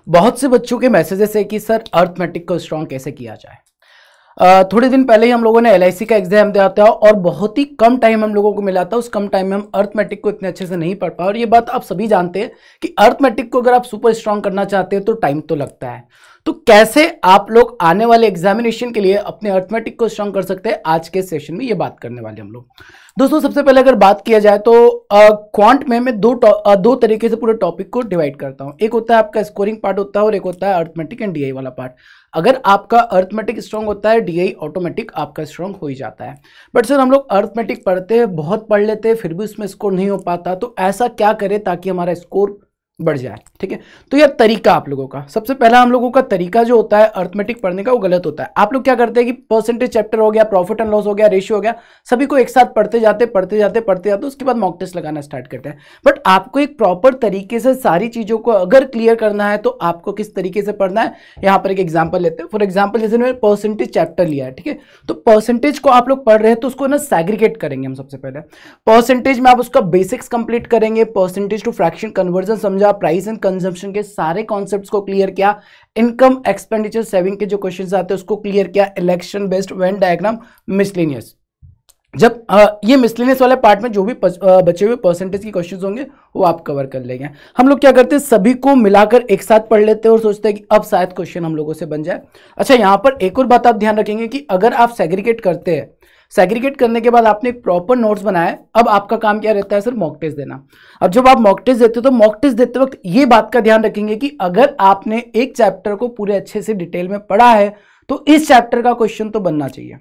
बहुत से बच्चों के मैसेजेस है कि सर अर्थमेटिक को स्ट्रॉन्ग कैसे किया जाए। थोड़े दिन पहले ही हम लोगों ने LIC का एग्जाम दिया था और बहुत ही कम टाइम हम लोगों को मिला था। उस कम टाइम में हम अर्थमेटिक को इतने अच्छे से नहीं पढ़ पाए और ये बात आप सभी जानते हैं कि अर्थमेटिक को अगर आप सुपर स्ट्रॉन्ग करना चाहते हैं तो टाइम तो लगता है। तो कैसे आप लोग आने वाले एग्जामिनेशन के लिए अपने अर्थमेटिक को स्ट्रॉन्ग कर सकते हैं, आज के सेशन में ये बात करने वाले हम लोग। दोस्तों सबसे पहले अगर बात किया जाए तो क्वांट में मैं दो तरीके से पूरे टॉपिक को डिवाइड करता हूं। एक होता है आपका स्कोरिंग पार्ट होता है और एक होता है अर्थमेटिक एंड DI वाला पार्ट। अगर आपका अर्थमेटिक स्ट्रांग होता है, DI ऑटोमेटिक आपका स्ट्रांग हो ही जाता है। बट सर हम लोग अर्थमेटिक पढ़ते हैं, बहुत पढ़ लेते हैं, फिर भी उसमें स्कोर नहीं हो पाता, तो ऐसा क्या करें ताकि हमारा स्कोर बढ़ जाए। ठीक है, तो यह तरीका आप लोगों का, सबसे पहला हम लोगों का तरीका जो होता है अर्थमेटिक पढ़ने का वो गलत होता है। आप लोग क्या करते हैं कि परसेंटेज चैप्टर हो गया, प्रॉफिट एंड लॉस हो गया, रेशियो हो गया, सभी को एक साथ पढ़ते जाते उसके बाद मॉक टेस्ट लगाना स्टार्ट करते हैं। बट आपको एक प्रॉपर तरीके से सारी चीजों को अगर क्लियर करना है तो आपको किस तरीके से पढ़ना है, यहां पर एक एग्जाम्पल लेते हैं। फॉर एग्जाम्पल जैसे मैंने परसेंटेज चैप्टर लिया है, ठीक है, तो परसेंटेज को आप लोग पढ़ रहे हैं तो उसको ना सैग्रीगेट करेंगे हम। सबसे पहले परसेंटेज में आप उसका बेसिक्स कंप्लीट करेंगे, परसेंटेज टू फ्रैक्शन कन्वर्जन समझा, प्राइस एंड कंजम्पशन के सारे कॉन्सेप्ट्स को क्लियर किया, इनकम एक्सपेंडिचर सेविंग के जो क्वेश्चंस आते हैं उसको क्लियर किया, election based Venn diagram, miscellaneous. जब ये मिसलेनियस वाले पार्ट में जो भी बचे हुए परसेंटेज के क्वेश्चंस होंगे वो आप कवर कर लेंगे। हम लोग क्या करते हैं, सभी को मिलाकर एक साथ पढ़ लेते हैं और सोचते हैं कि अब शायद क्वेश्चन हम लोगों से बन जाए। अच्छा, यहां पर एक और बात आप ध्यान रखेंगे कि अगर आप सेग्रीगेट करते हैं, सेग्रीगेट करने के बाद आपने एक प्रॉपर नोट्स बनाया, अब आपका काम क्या रहता है सर, मॉक टेस्ट देना। अब जब आप मॉक टेस्ट देते हो तो मॉक टेस्ट देते वक्त ये बात का ध्यान रखेंगे कि अगर आपने एक चैप्टर को पूरे अच्छे से डिटेल में पढ़ा है तो इस चैप्टर का क्वेश्चन तो बनना चाहिए।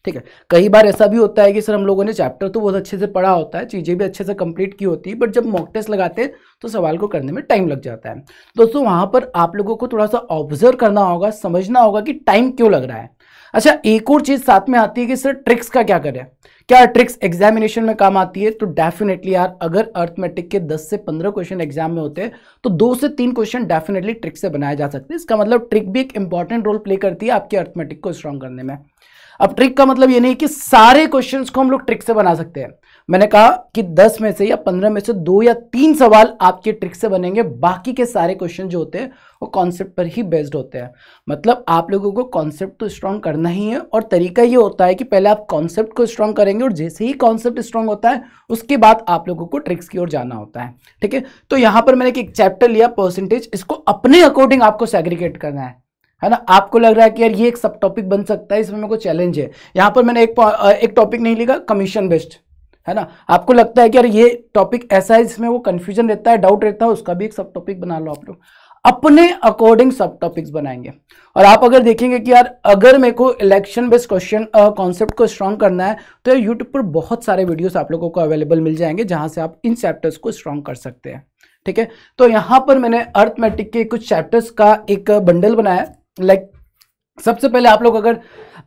ठीक है, कई बार ऐसा भी होता है कि सर हम लोगों ने चैप्टर तो बहुत अच्छे से पढ़ा होता है, चीजें भी अच्छे से कंप्लीट की होती है, बट जब मॉक टेस्ट लगाते हैं तो सवाल को करने में टाइम लग जाता है। दोस्तों वहां पर आप लोगों को थोड़ा सा ऑब्जर्व करना होगा, समझना होगा कि टाइम क्यों लग रहा है। अच्छा, एक और चीज साथ में आती है कि सर ट्रिक्स का क्या करें, क्या ट्रिक्स एग्जामिनेशन में काम आती है? तो डेफिनेटली यार, अगर अर्थमेटिक के 10 से 15 क्वेश्चन एग्जाम में होते हैं तो 2 से 3 क्वेश्चन डेफिनेटली ट्रिक से बनाए जा सकते हैं। इसका मतलब ट्रिक भी एक इंपॉर्टेंट रोल प्ले करती है आपके अर्थमेटिक को स्ट्रॉन्ग करने में। अब ट्रिक का मतलब ये नहीं कि सारे क्वेश्चंस को हम लोग ट्रिक से बना सकते हैं। मैंने कहा कि 10 में से या 15 में से 2 या 3 सवाल आपके ट्रिक से बनेंगे, बाकी के सारे क्वेश्चन जो होते हैं वो कॉन्सेप्ट पर ही बेस्ड होते हैं। मतलब आप लोगों को कॉन्सेप्ट तो स्ट्रॉन्ग करना ही है और तरीका ये होता है कि पहले आप कॉन्सेप्ट को स्ट्रॉन्ग करेंगे और जैसे ही कॉन्सेप्ट स्ट्रॉन्ग होता है उसके बाद आप लोगों को ट्रिक्स की ओर जाना होता है। ठीक है, तो यहां पर मैंने एक चैप्टर लिया परसेंटेज, इसको अपने अकॉर्डिंग आपको सेग्रीगेट करना है ना। आपको लग रहा है कि यार ये एक सब टॉपिक बन सकता है, इसमें मेरे को चैलेंज है, यहां पर मैंने एक टॉपिक नहीं लिखा कमीशन बेस्ड, है ना। आपको लगता है कि यार ये टॉपिक ऐसा है जिसमें वो कंफ्यूजन रहता है, डाउट रहता है, उसका भी एक सब टॉपिक बना लो। आप लोग अपने अकॉर्डिंग सब टॉपिक्स बनाएंगे। और आप अगर देखेंगे कि यार अगर मेरे को इलेक्शन बेस्ड क्वेश्चन कॉन्सेप्ट को स्ट्रॉन्ग करना है तो यूट्यूब पर बहुत सारे वीडियोस आप लोगों को अवेलेबल मिल जाएंगे जहां से आप इन चैप्टर्स को स्ट्रॉन्ग कर सकते हैं। ठीक है, तो यहां पर मैंने अर्थमेटिक के कुछ चैप्टर्स का एक बंडल बनाया। सबसे पहले आप लोग अगर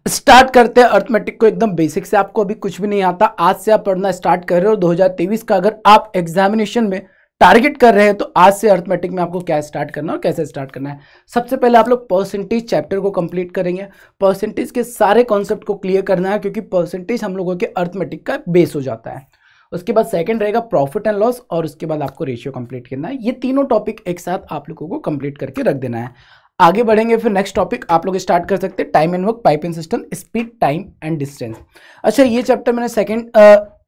स्टार्ट करते हैं अर्थमेटिक को एकदम बेसिक से, आपको अभी कुछ भी नहीं आता, आज से आप पढ़ना स्टार्ट कर रहे हो, 2023 का अगर आप एग्जामिनेशन में टारगेट कर रहे हैं तो आज से अर्थमेटिक में आपको क्या स्टार्ट करना है और कैसे स्टार्ट करना है। सबसे पहले आप लोग परसेंटेज चैप्टर को कंप्लीट करेंगे, परसेंटेज के सारे कॉन्सेप्ट को क्लियर करना है क्योंकि परसेंटेज हम लोगों के अर्थमेटिक का बेस हो जाता है। उसके बाद सेकंड रहेगा प्रॉफिट एंड लॉस और उसके बाद आपको रेशियो कंप्लीट करना है। ये तीनों टॉपिक एक साथ आप लोगों को कंप्लीट करके रख देना है। आगे बढ़ेंगे, फिर नेक्स्ट टॉपिक आप लोग स्टार्ट कर सकते हैं time and work, piping system, speed, time and distance. अच्छा, ये चैप्टर मैंने सेकंड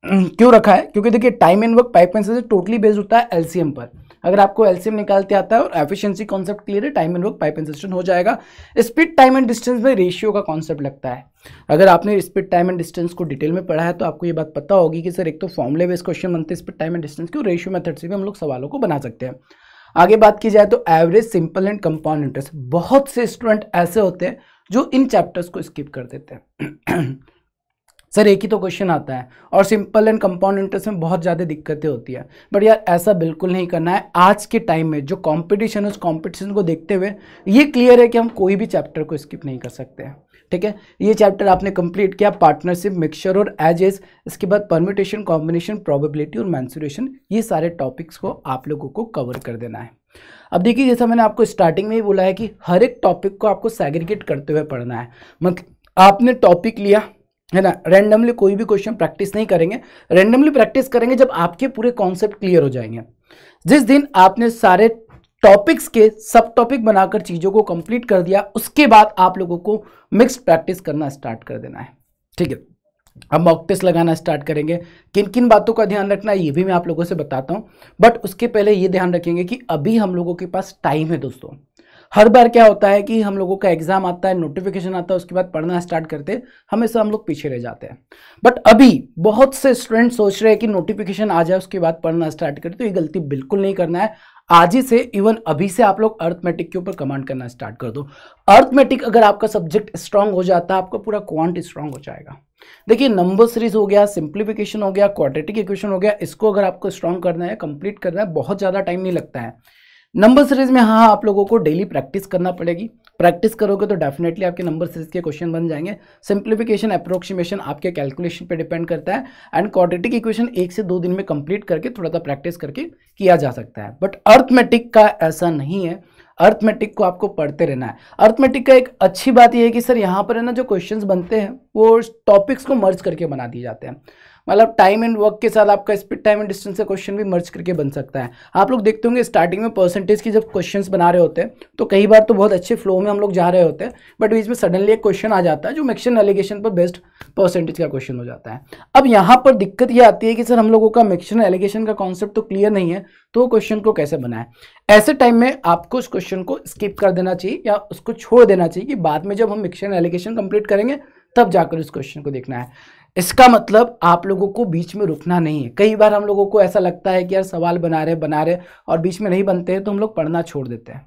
क्यों रखा है, क्योंकि देखिए time and work, piping system totally based होता है एलसीएम पर। अगर आपको एलसीएम निकालते आता है और एफिशिएंसी कॉन्सेप्ट क्लियर है, time and work, piping system हो जाएगा। स्पीड, टाइम एंड डिस्टेंस में रेशियो का कॉन्सेप्ट लगता है। अगर आपने स्पीड, टाइम एंड डिस्टेंस को डिटेल में पढ़ा है तो आपको ये बात पता होगी कि सर एक तो फॉर्मूले बेस्ड क्वेश्चन बनते हैं स्पीड, टाइम एंड डिस्टेंस के, रेशियो मेथड से भी हम लोग सवालों को बना सकते हैं। आगे बात की जाए तो average, simple and compound interest. बहुत से स्टूडेंट ऐसे होते हैं जो इन चैप्टर्स को स्किप कर देते हैं सर एक ही तो क्वेश्चन आता है और सिंपल एंड कंपाउंड इंटरेस्ट में बहुत ज़्यादा दिक्कतें होती है। बट यार ऐसा बिल्कुल नहीं करना है। आज के टाइम में जो कंपटीशन है उस कंपटीशन को देखते हुए ये क्लियर है कि हम कोई भी चैप्टर को स्किप नहीं कर सकते हैं। ठीक है, ये चैप्टर आपने कंप्लीट किया, पार्टनरशिप, मिक्सचर और एजेस, इसके बाद परम्यूटेशन, कॉम्बिनेशन, प्रोबेबिलिटी और मेंसुरेशन, ये सारे टॉपिक्स को आप लोगों को कवर कर देना है। अब देखिए, जैसा मैंने आपको स्टार्टिंग में ही बोला है कि हर एक टॉपिक को आपको सेग्रीगेट करते हुए पढ़ना है। मतलब आपने टॉपिक लिया है ना, रैंडमली कोई भी क्वेश्चन प्रैक्टिस नहीं करेंगे, रैंडमली प्रैक्टिस करेंगे जब आपके पूरे कॉन्सेप्ट क्लियर हो जाएंगे। जिस दिन आपने सारे टॉपिक्स के सब टॉपिक बनाकर चीज़ों को कंप्लीट कर दिया, उसके बाद आप लोगों को मिक्स्ड प्रैक्टिस करना स्टार्ट कर देना है। ठीक है, अब मॉक टेस्ट लगाना स्टार्ट करेंगे। किन किन बातों का ध्यान रखना है ये भी मैं आप लोगों से बताता हूँ, बट उसके पहले ये ध्यान रखेंगे कि अभी हम लोगों के पास टाइम है दोस्तों। हर बार क्या होता है कि हम लोगों का एग्जाम आता है, नोटिफिकेशन आता है, उसके बाद पढ़ना स्टार्ट करते, हमेशा हम लोग पीछे रह जाते हैं। बट अभी बहुत से स्टूडेंट सोच रहे हैं कि नोटिफिकेशन आ जाए उसके बाद पढ़ना स्टार्ट करें, तो ये गलती बिल्कुल नहीं करना है। आज ही से, इवन अभी से आप लोग अर्थमेटिक के ऊपर कमांड करना स्टार्ट कर दो। अर्थमेटिक अगर आपका सब्जेक्ट स्ट्रांग हो जाता है, आपका पूरा क्वांट स्ट्रांग हो जाएगा। देखिए, नंबर सीरीज हो गया, सिंप्लीफिकेशन हो गया, क्वाड्रेटिक इक्वेशन हो गया, इसको अगर आपको स्ट्रांग करना है, कंप्लीट करना है, बहुत ज़्यादा टाइम नहीं लगता है। नंबर सीरीज में हाँ, आप लोगों को डेली प्रैक्टिस करना पड़ेगी। प्रैक्टिस करोगे तो डेफिनेटली आपके नंबर सीरीज के क्वेश्चन बन जाएंगे। सिंप्लीफिकेशन, अप्रोक्सीमेशन आपके कैलकुलेशन पे डिपेंड करता है, एंड क्वाड्रेटिक इक्वेशन 1 से 2 दिन में कंप्लीट करके थोड़ा सा प्रैक्टिस करके किया जा सकता है। बट अर्थमेटिक का ऐसा नहीं है, अर्थमेटिक को आपको पढ़ते रहना है। अर्थमेटिक का एक अच्छी बात यह है कि सर यहाँ पर है ना, जो क्वेश्चंस बनते हैं वो टॉपिक्स को मर्ज करके बना दिए जाते हैं। मतलब टाइम एंड वर्क के साथ आपका स्पीड, टाइम एंड डिस्टेंस का क्वेश्चन भी मर्ज करके बन सकता है। आप लोग देखते होंगे स्टार्टिंग में परसेंटेज की जब क्वेश्चंस बना रहे होते हैं तो कई बार तो बहुत अच्छे फ्लो में हम लोग जा रहे होते हैं, बट बीच में सडनली एक क्वेश्चन आ जाता है जो मिक्सचर एलिगेशन पर बेस्ड परसेंटेज का क्वेश्चन हो जाता है। अब यहाँ पर दिक्कत ये आती है कि सर हम लोगों का मिक्सचर एलिगेशन का कॉन्सेप्ट तो क्लियर नहीं है, तो क्वेश्चन को कैसे बनाए। ऐसे टाइम में आपको उस क्वेश्चन को स्किप कर देना चाहिए या उसको छोड़ देना चाहिए कि बाद में जब हम मिक्सचर एलिगेशन कंप्लीट करेंगे तब जाकर उस क्वेश्चन को देखना है। इसका मतलब आप लोगों को बीच में रुकना नहीं है। कई बार हम लोगों को ऐसा लगता है कि यार सवाल बना रहे और बीच में नहीं बनते हैं तो हम लोग पढ़ना छोड़ देते हैं,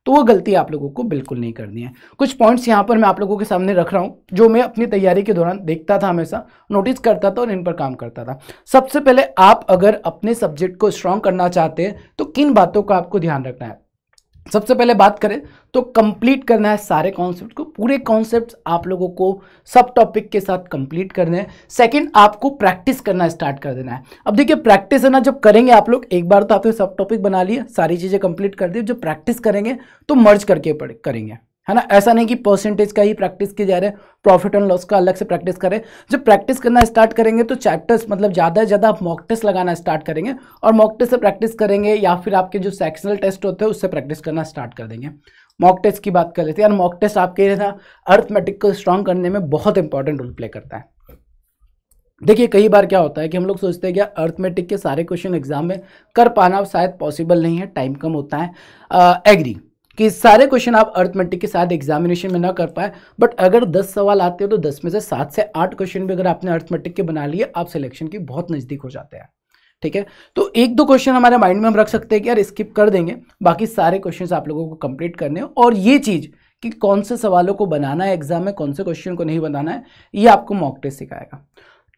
तो वो गलती आप लोगों को बिल्कुल नहीं करनी है। कुछ पॉइंट्स यहाँ पर मैं आप लोगों के सामने रख रहा हूँ जो मैं अपनी तैयारी के दौरान देखता था, हमेशा नोटिस करता था और इन पर काम करता था। सबसे पहले आप अगर अपने सब्जेक्ट को स्ट्रॉन्ग करना चाहते हैं तो किन बातों का आपको ध्यान रखना है। सबसे पहले बात करें तो कंप्लीट करना है सारे कॉन्सेप्ट को, पूरे कॉन्सेप्ट्स आप लोगों को सब टॉपिक के साथ कंप्लीट करने हैं। सेकंड, आपको प्रैक्टिस करना स्टार्ट कर देना है। अब देखिए, प्रैक्टिस है ना, जब करेंगे आप लोग, एक बार तो आपने सब टॉपिक बना लिए, सारी चीज़ें कंप्लीट कर दी, जब प्रैक्टिस करेंगे तो मर्ज करके करेंगे, है ना। ऐसा नहीं कि परसेंटेज का ही प्रैक्टिस की जा रहे हैं, प्रॉफिट एंड लॉस का अलग से प्रैक्टिस करें। जब प्रैक्टिस करना स्टार्ट करेंगे तो चैप्टर्स, मतलब ज़्यादा से ज़्यादा आप मॉक टेस्ट लगाना स्टार्ट करेंगे, और मॉक टेस्ट से प्रैक्टिस करेंगे या फिर आपके जो सेक्शनल टेस्ट होते हैं उससे प्रैक्टिस करना स्टार्ट कर देंगे। मॉक टेस्ट की बात कर लेते हैं यार। मॉक टेस्ट आपके ना अर्थमेटिक को स्ट्रॉन्ग करने में बहुत इंपॉर्टेंट रोल प्ले करता है। देखिए, कई बार क्या होता है कि हम लोग सोचते हैं कि अर्थमेटिक के सारे क्वेश्चन एग्जाम में कर पाना शायद पॉसिबल नहीं है, टाइम कम होता है। एग्री कि सारे क्वेश्चन आप अर्थमेटिक के साथ एग्जामिनेशन में ना कर पाए, बट अगर 10 सवाल आते हो तो 10 में से 7 से 8 क्वेश्चन भी अगर आपने अर्थमेटिक के बना लिए, आप सिलेक्शन की बहुत नज़दीक हो जाते हैं। ठीक है, तो 1-2 क्वेश्चन हमारे माइंड में हम रख सकते हैं कि यार स्किप कर देंगे, बाकी सारे क्वेश्चन आप लोगों को कंप्लीट करने हैं। और ये चीज़ कि कौन से सवालों को बनाना है एग्जाम में, कौन से क्वेश्चन को नहीं बनाना है, ये आपको मॉक टेस्ट सिखाएगा।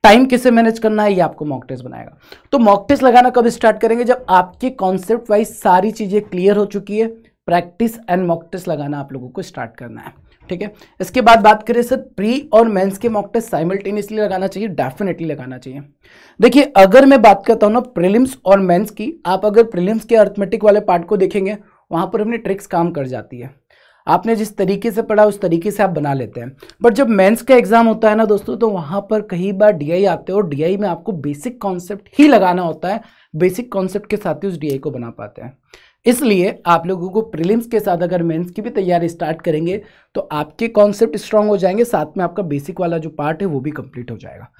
टाइम कैसे मैनेज करना है ये आपको मॉक टेस्ट बनाएगा। तो मॉक टेस्ट लगाना कब स्टार्ट करेंगे, जब आपके कॉन्सेप्ट वाइज सारी चीज़ें क्लियर हो चुकी है। प्रैक्टिस एंड मॉक टेस्ट लगाना आप लोगों को स्टार्ट करना है। ठीक है, इसके बाद बात करें सर, प्री और मेंस के मॉक टेस्ट साइमल्टेनियसली लगाना चाहिए, डेफिनेटली लगाना चाहिए। देखिए, अगर मैं बात करता हूँ ना प्रीलिम्स और मेंस की, आप अगर प्रीलिम्स के अर्थमेटिक वाले पार्ट को देखेंगे, वहां पर अपनी ट्रिक्स काम कर जाती है। आपने जिस तरीके से पढ़ा उस तरीके से आप बना लेते हैं। बट जब मेंस का एग्जाम होता है ना दोस्तों, तो वहां पर कई बार डीआई आते हैं और डीआई में आपको बेसिक कॉन्सेप्ट ही लगाना होता है, बेसिक कॉन्सेप्ट के साथ ही उस डीआई को बना पाते हैं। इसलिए आप लोगों को प्रीलिम्स के साथ अगर मेंस की भी तैयारी स्टार्ट करेंगे तो आपके कॉन्सेप्ट स्ट्रांग हो जाएंगे, साथ में आपका बेसिक वाला जो पार्ट है वो भी कंप्लीट हो जाएगा।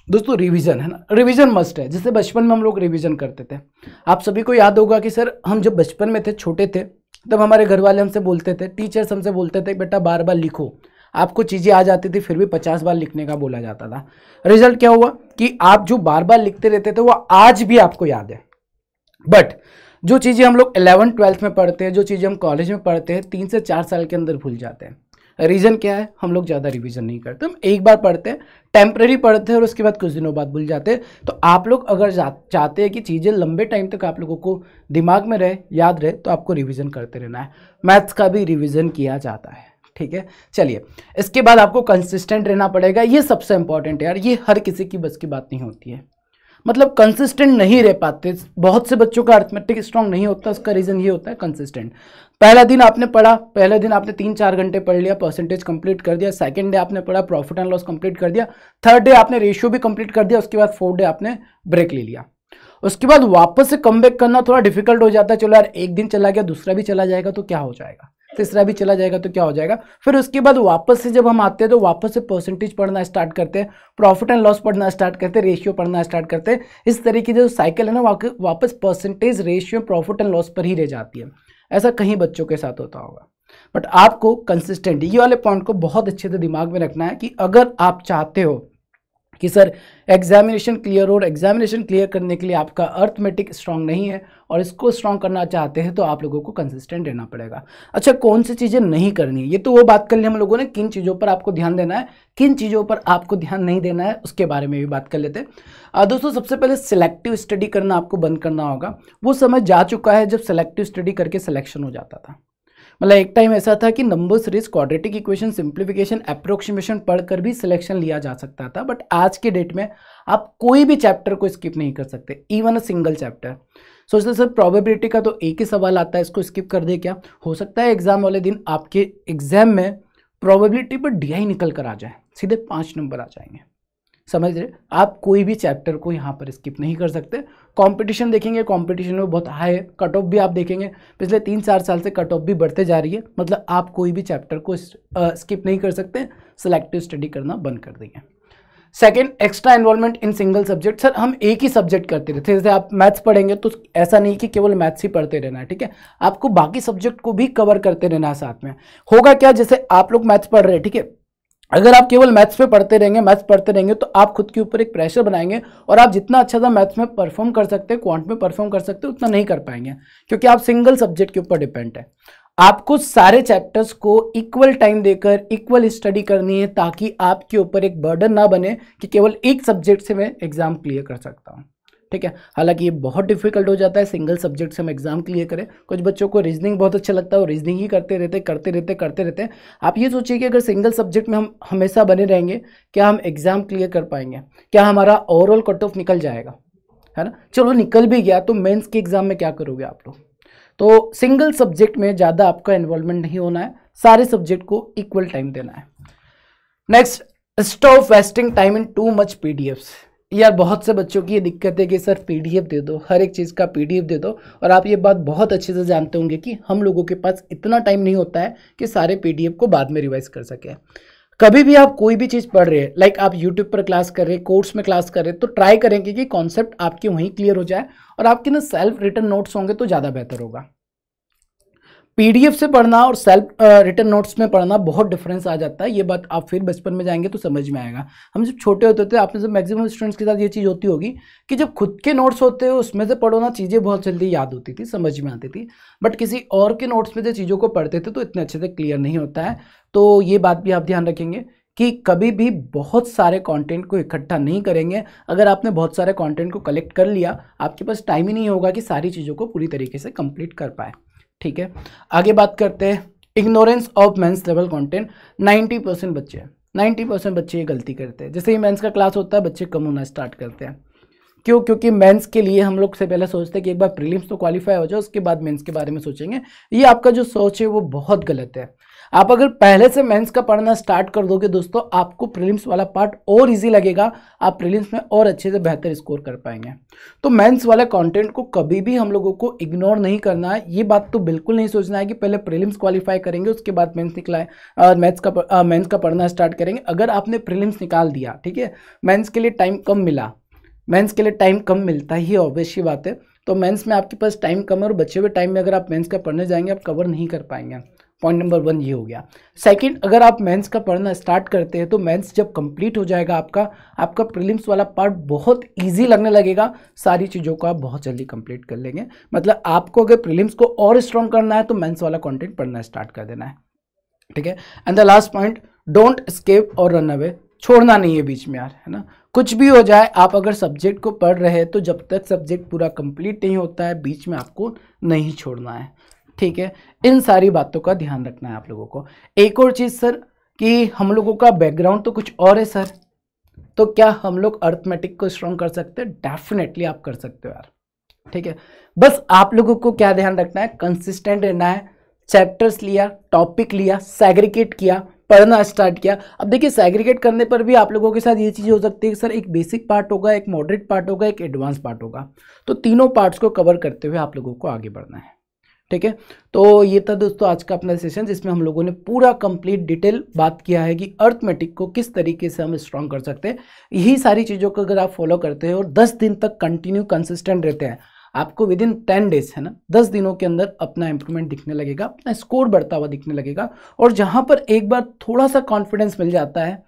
दोस्तों, रिवीजन है ना, रिवीजन मस्ट है। जैसे बचपन में हम लोग रिवीजन करते थे, आप सभी को याद होगा कि सर हम जब बचपन में थे, छोटे थे, तब हमारे घर वाले हमसे बोलते थे, टीचर्स हमसे बोलते थे, बेटा बार बार लिखो। आपको चीज़ें आ जाती थी, फिर भी 50 बार लिखने का बोला जाता था। रिजल्ट क्या हुआ कि आप जो बार बार लिखते रहते थे वो आज भी आपको याद है। बट जो चीज़ें हम लोग 11th-12th में पढ़ते हैं, जो चीज़ें हम कॉलेज में पढ़ते हैं, 3 से 4 साल के अंदर भूल जाते हैं। रीज़न क्या है, हम लोग ज़्यादा रिवीजन नहीं करते, हम एक बार पढ़ते हैं, टेम्परेरी पढ़ते हैं और उसके बाद कुछ दिनों बाद भूल जाते हैं। तो आप लोग अगर चाहते हैं कि चीज़ें लंबे टाइम तक आप लोगों को दिमाग में रहे, याद रहे, तो आपको रिवीजन करते रहना है। मैथ्स का भी रिवीजन किया जाता है। ठीक है, चलिए, इसके बाद आपको कंसिस्टेंट रहना पड़ेगा। ये सबसे इंपॉर्टेंट है यार, ये हर किसी की बस की बात नहीं होती है। मतलब कंसिस्टेंट नहीं रह पाते, बहुत से बच्चों का अर्थमेटिक स्ट्रांग नहीं होता। उसका रीज़न ये होता है कंसिस्टेंट। पहला दिन आपने पढ़ा, पहले दिन आपने 3-4 घंटे पढ़ लिया, परसेंटेज कंप्लीट कर दिया। सेकंड डे आपने पढ़ा, प्रॉफिट एंड लॉस कंप्लीट कर दिया। थर्ड डे आपने रेशियो भी कंप्लीट कर दिया। उसके बाद फोर्थ डे आपने ब्रेक ले लिया। उसके बाद वापस से कम बैक करना थोड़ा डिफिकल्ट हो जाता है। चलो यार एक दिन चला गया, दूसरा भी चला जाएगा तो क्या हो जाएगा, तीसरा भी चला जाएगा तो क्या हो जाएगा। फिर उसके बाद वापस से जब हम आते हैं तो वापस से परसेंटेज पढ़ना स्टार्ट करते हैं, प्रॉफिट एंड लॉस पढ़ना स्टार्ट करते हैं, रेशियो पढ़ना स्टार्ट करते हैं। इस तरीके से जो साइकिल है ना वापस percentage, ratio, profit and loss पर ही रह जाती है। ऐसा कहीं बच्चों के साथ होता होगा। बट आपको कंसिस्टेंट ये वाले पॉइंट को बहुत अच्छे से दिमाग में रखना है कि अगर आप चाहते हो कि सर एग्जामिनेशन क्लियर हो, और एग्जामिनेशन क्लियर करने के लिए आपका अर्थमेटिक स्ट्रांग नहीं है और इसको स्ट्रांग करना चाहते हैं तो आप लोगों को कंसिस्टेंट रहना पड़ेगा। अच्छा, कौन सी चीज़ें नहीं करनी है, ये तो वो बात कर ली हम लोगों ने, किन चीज़ों पर आपको ध्यान देना है, किन चीज़ों पर आपको ध्यान नहीं देना है, उसके बारे में भी बात कर लेते हैं। दोस्तों सबसे पहले सिलेक्टिव स्टडी करना आपको बंद करना होगा। वो समय जा चुका है जब सिलेक्टिव स्टडी करके सिलेक्शन हो जाता था। मतलब एक टाइम ऐसा था कि number series, quadratic equation, simplification, approximation पढ़कर भी सिलेक्शन लिया जा सकता था। बट आज के डेट में आप कोई भी चैप्टर को स्किप नहीं कर सकते, इवन अ सिंगल चैप्टर। सोचते सर प्रोबेबिलिटी का तो एक ही सवाल आता है, इसको स्किप कर दे क्या? हो सकता है एग्जाम वाले दिन आपके एग्जाम में प्रोबेबिलिटी पर DI निकल कर आ जाए, सीधे 5 नंबर आ जाएंगे। समझ रहे? आप कोई भी चैप्टर को यहाँ पर स्किप नहीं कर सकते। कंपटीशन देखेंगे, कंपटीशन में बहुत हाई है। कट ऑफ भी आप देखेंगे, पिछले 3-4 साल से कट ऑफ भी बढ़ते जा रही है। मतलब आप कोई भी चैप्टर को स्किप नहीं कर सकते, सिलेक्टिव स्टडी करना बंद कर देंगे। Second, extra involvement in single subject. Sir हम एक ही सब्जेक्ट करते रहते हैं, जैसे आप मैथ्स पढ़ेंगे तो ऐसा नहीं कि केवल मैथ्स ही पढ़ते रहना है, ठीक है, आपको बाकी सब्जेक्ट को भी कवर करते रहना है साथ में। होगा क्या, जैसे आप लोग मैथ्स पढ़ रहे हैं, ठीक है, अगर आप केवल मैथ्स पे पढ़ते रहेंगे तो आप खुद के ऊपर एक प्रेशर बनाएंगे और आप जितना अच्छा सा मैथ्स में परफॉर्म कर सकते हैं, क्वांट में परफॉर्म कर सकते हैं, उतना नहीं कर पाएंगे, क्योंकि आप सिंगल सब्जेक्ट के ऊपर डिपेंड है। आपको सारे चैप्टर्स को इक्वल टाइम देकर इक्वल स्टडी करनी है, ताकि आपके ऊपर एक बर्डन ना बने कि केवल एक सब्जेक्ट से मैं एग्जाम क्लियर कर सकता हूँ, ठीक है। हालांकि ये बहुत डिफिकल्ट हो जाता है सिंगल सब्जेक्ट से हम एग्जाम क्लियर करें। कुछ बच्चों को रीजनिंग बहुत अच्छा लगता है, वो रीजनिंग ही करते रहते। आप ये सोचिए कि अगर सिंगल सब्जेक्ट में हम हमेशा बने रहेंगे, क्या हम एग्जाम क्लियर कर पाएंगे? क्या हमारा ओवरऑल कट ऑफ निकल जाएगा? है ना। चलो निकल भी गया तो मेंस के एग्जाम में क्या करोगे आप लोग? तो सिंगल सब्जेक्ट में ज़्यादा आपका इन्वॉल्वमेंट नहीं होना है, सारे सब्जेक्ट को इक्वल टाइम देना है। Next, stop wasting time in too much PDFs। यार बहुत से बच्चों की ये दिक्कत है कि सर PDF दे दो, हर एक चीज़ का PDF दे दो, और आप ये बात बहुत अच्छे से जानते होंगे कि हम लोगों के पास इतना टाइम नहीं होता है कि सारे PDF को बाद में रिवाइज कर सके। कभी भी आप कोई भी चीज़ पढ़ रहे हैं, लाइक आप YouTube पर क्लास कर रहे हैं, कोर्स में क्लास कर रहे हैं, तो ट्राई करेंगे कि कॉन्सेप्ट आपके वहीं क्लियर हो जाए और आपके ना सेल्फ रिटन नोट्स होंगे तो ज़्यादा बेहतर होगा। PDF से पढ़ना और सेल्फ रिटन नोट्स में पढ़ना बहुत डिफरेंस आ जाता है। ये बात आप फिर बचपन में जाएंगे तो समझ में आएगा। हम जब छोटे होते थे, आपने सब मैक्सिमम स्टूडेंट्स के साथ ये चीज़ होती होगी कि जब खुद के नोट्स होते हैं उसमें से पढ़ो ना, चीज़ें बहुत जल्दी याद होती थी, समझ में आती थी। बट किसी और के नोट्स में से चीज़ों को पढ़ते थे तो इतने अच्छे से क्लियर नहीं होता है। तो ये बात भी आप ध्यान रखेंगे कि कभी भी बहुत सारे कंटेंट को इकट्ठा नहीं करेंगे। अगर आपने बहुत सारे कंटेंट को कलेक्ट कर लिया, आपके पास टाइम ही नहीं होगा कि सारी चीज़ों को पूरी तरीके से कंप्लीट कर पाए, ठीक है। आगे बात करते हैं ignorance of mains level content. 90% बच्चे ये गलती करते हैं। जैसे ही मेंस का क्लास होता है बच्चे कम होना स्टार्ट करते हैं। क्यों? क्योंकि मेंस के लिए हम लोग से पहले सोचते हैं कि एक बार प्रीलिम्स तो क्वालिफाई हो जाए, उसके बाद मेंस के बारे में सोचेंगे। ये आपका जो सोच है वो बहुत गलत है। आप अगर पहले से मेंस का पढ़ना स्टार्ट कर दोगे दोस्तों, आपको प्रीलिम्स वाला पार्ट और इजी लगेगा, आप प्रीलिम्स में और अच्छे से बेहतर स्कोर कर पाएंगे। तो मेंस वाले कंटेंट को कभी भी हम लोगों को इग्नोर नहीं करना है। ये बात तो बिल्कुल नहीं सोचना है कि पहले प्रीलिम्स क्वालिफाई करेंगे उसके बाद मेंस निकलाए और मेंस का पढ़ना स्टार्ट करेंगे। अगर आपने प्रीलिम्स निकाल दिया, ठीक है, मेंस के लिए टाइम कम मिला, मेंस के लिए टाइम कम मिलता ही ऑब्वियस सी बात है। तो मेंस में आपके पास टाइम कम है और बचे हुए टाइम में अगर आप मेंस का पढ़ने जाएंगे आप कवर नहीं कर पाएंगे। पॉइंट नंबर 1 ये हो गया। सेकंड, अगर आप मेंस का पढ़ना स्टार्ट करते हैं तो मेंस जब कंप्लीट हो जाएगा आपका प्रीलिम्स वाला पार्ट बहुत इजी लगने लगेगा। सारी चीज़ों को आप बहुत जल्दी कंप्लीट कर लेंगे। मतलब आपको अगर प्रीलिम्स को और स्ट्रॉन्ग करना है तो मेंस वाला कंटेंट पढ़ना स्टार्ट कर देना है, ठीक है। And the last point, don't escape और रन अवे। छोड़ना नहीं है बीच में यार, है ना। कुछ भी हो जाए, आप अगर सब्जेक्ट को पढ़ रहे हैं तो जब तक सब्जेक्ट पूरा कंप्लीट नहीं होता है बीच में आपको नहीं छोड़ना है, ठीक है। इन सारी बातों का ध्यान रखना है आप लोगों को। एक और चीज़ सर कि हम लोगों का बैकग्राउंड तो कुछ और है सर, तो क्या हम लोग अर्थमेटिक को स्ट्रॉन्ग कर सकते हैं? डेफिनेटली आप कर सकते हो यार, ठीक है। बस आप लोगों को क्या ध्यान रखना है, कंसिस्टेंट रहना है। चैप्टर्स लिया, टॉपिक लिया, सेग्रीगेट किया, पढ़ना स्टार्ट किया। अब देखिए सेग्रीगेट करने पर भी आप लोगों के साथ ये चीज़ हो सकती है कि सर एक बेसिक पार्ट होगा, एक मॉडरेट पार्ट होगा, एक एडवांस पार्ट होगा, तो तीनों पार्ट्स को कवर करते हुए आप लोगों को आगे बढ़ना है। ठीक है, तो ये था दोस्तों आज का अपना सेशन, जिसमें हम लोगों ने पूरा कंप्लीट डिटेल बात किया है कि अर्थमेटिक को किस तरीके से हम स्ट्रॉन्ग कर सकते हैं। यही सारी चीज़ों को अगर आप फॉलो करते हैं और 10 दिन तक कंटिन्यू कंसिस्टेंट रहते हैं, आपको विद इन 10 डेज है ना, 10 दिनों के अंदर अपना इंप्रूवमेंट दिखने लगेगा, अपना स्कोर बढ़ता हुआ दिखने लगेगा। और जहाँ पर एक बार थोड़ा सा कॉन्फिडेंस मिल जाता है,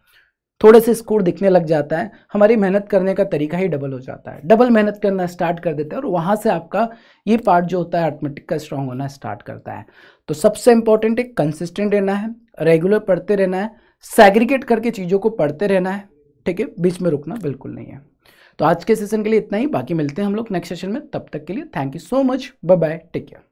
थोड़े से स्कोर दिखने लग जाता है, हमारी मेहनत करने का तरीका ही डबल हो जाता है, डबल मेहनत करना स्टार्ट कर देते हैं, और वहाँ से आपका ये पार्ट जो होता है अर्थमेटिक का स्ट्रांग होना स्टार्ट करता है। तो सबसे इंपॉर्टेंट है कंसिस्टेंट रहना है, रेगुलर पढ़ते रहना है, सेग्रीगेट करके चीज़ों को पढ़ते रहना है। ठीक है, बीच में रुकना बिल्कुल नहीं है। तो आज के सेशन के लिए इतना ही, बाकी मिलते हैं हम लोग नेक्स्ट सेशन में। तब तक के लिए thank you so much, bye bye, take care.